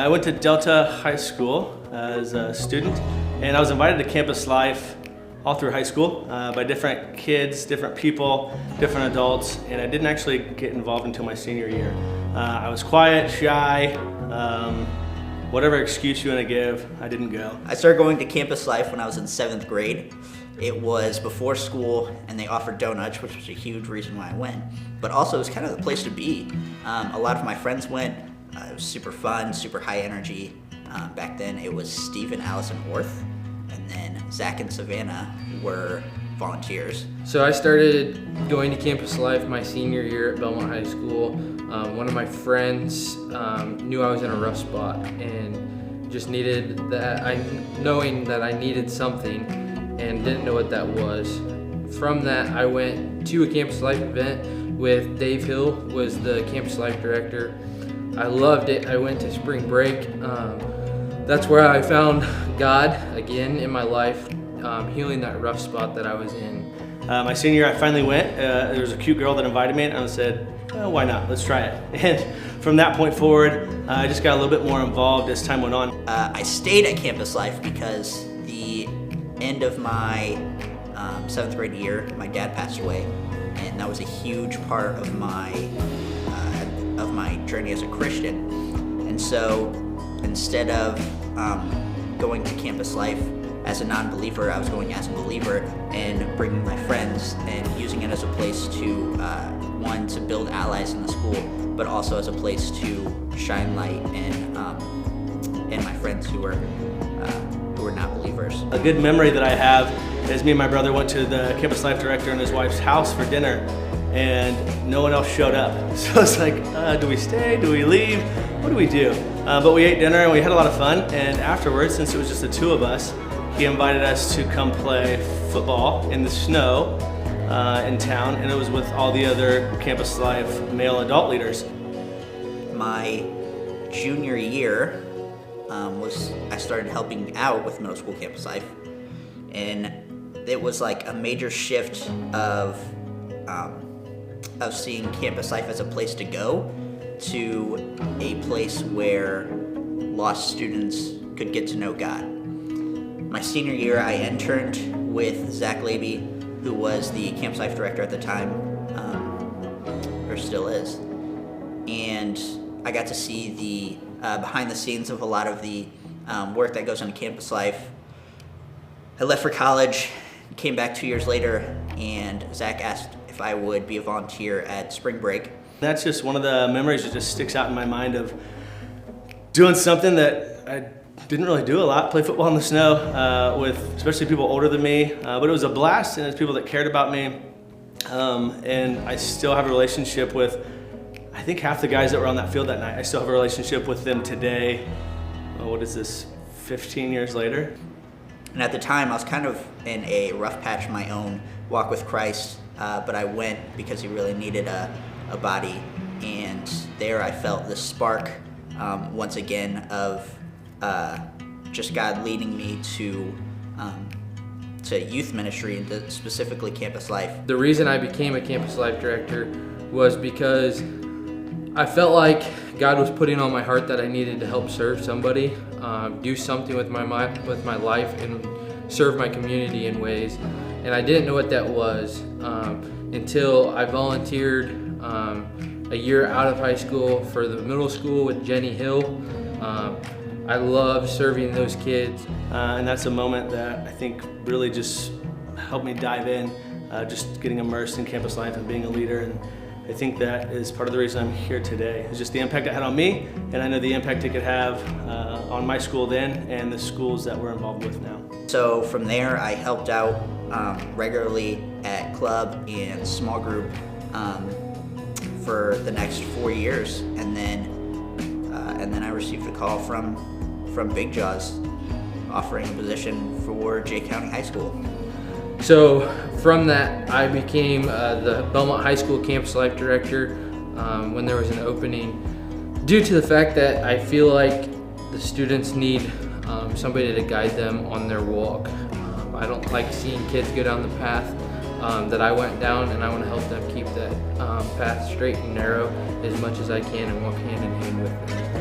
I went to Delta High School as a student, and I was invited to Campus Life all through high school by different kids, different people, different adults, and I didn't actually get involved until my senior year. I was quiet, shy, whatever excuse you want to give, I didn't go. I started going to Campus Life when I was in 7th grade. It was before school, and they offered donuts, which was a huge reason why I went. But also, it was kind of the place to be. A lot of my friends went. It was super fun, super high energy. Back then, it was Steve and Allison Orth, and then Zach and Savannah were volunteers. So I started going to Campus Life my senior year at Belmont High School. One of my friends knew I was in a rough spot and just needed that, knowing that I needed something and didn't know what that was. From that, I went to a Campus Life event with Dave Hill, was the Campus Life director. I loved it. I went to spring break. That's where I found God again in my life, healing that rough spot that I was in. My senior year, I finally went. There was a cute girl that invited me, and I said, oh, why not? Let's try it. And from that point forward, I just got a little bit more involved as time went on. I stayed at Campus Life because the end of my 7th grade year, my dad passed away, and that was a huge part of my journey as a Christian. And so instead of going to Campus Life as a non-believer, I was going as a believer and bringing my friends and using it as a place to, one, to build allies in the school, but also as a place to shine light and my friends who were not believers. A good memory that I have is me and my brother went to the Campus Life director and his wife's house for dinner, and no one else showed up. So it's like, do we stay? Do we leave? What do we do? But we ate dinner and we had a lot of fun, and afterwards, since it was just the two of us, he invited us to come play football in the snow in town, and it was with all the other Campus Life male adult leaders. My junior year, I started helping out with middle school Campus Life, and it was like a major shift of seeing Campus Life as a place to go to a place where lost students could get to know God. My senior year, I interned with Zach Laby, who was the Campus Life director at the time, or still is, and I got to see the behind the scenes of a lot of the work that goes into Campus Life. I left for college, came back 2 years later, and Zach asked if I would be a volunteer at spring break. That's just one of the memories that just sticks out in my mind of doing something that I didn't really do a lot, play football in the snow with especially people older than me, but it was a blast, and it's people that cared about me, and I still have a relationship with, I think, half the guys that were on that field that night. I still have a relationship with them today. What is this, 15 years later? And at the time, I was kind of in a rough patch of my own walk with Christ, but I went because he really needed a body, and there I felt this spark once again of just God leading me to youth ministry and to specifically Campus Life. The reason I became a Campus Life director was because I felt like God was putting on my heart that I needed to help serve somebody, do something with my life, and serve my community in ways. And I didn't know what that was until I volunteered a year out of high school for the middle school with Jenny Hill. I love serving those kids. And that's a moment that I think really just helped me dive in, just getting immersed in Campus Life and being a leader. And I think that is part of the reason I'm here today. It's just the impact it had on me, and I know the impact it could have on my school then and the schools that we're involved with now. So from there, I helped out regularly at club and small group for the next 4 years, and then I received a call from Big Jaws offering a position for Jay County High School. So from that, I became the Belmont High School Campus Life director when there was an opening, due to the fact that I feel like the students need somebody to guide them on their walk. I don't like seeing kids go down the path that I went down, and I want to help them keep that path straight and narrow as much as I can and walk hand in hand with them.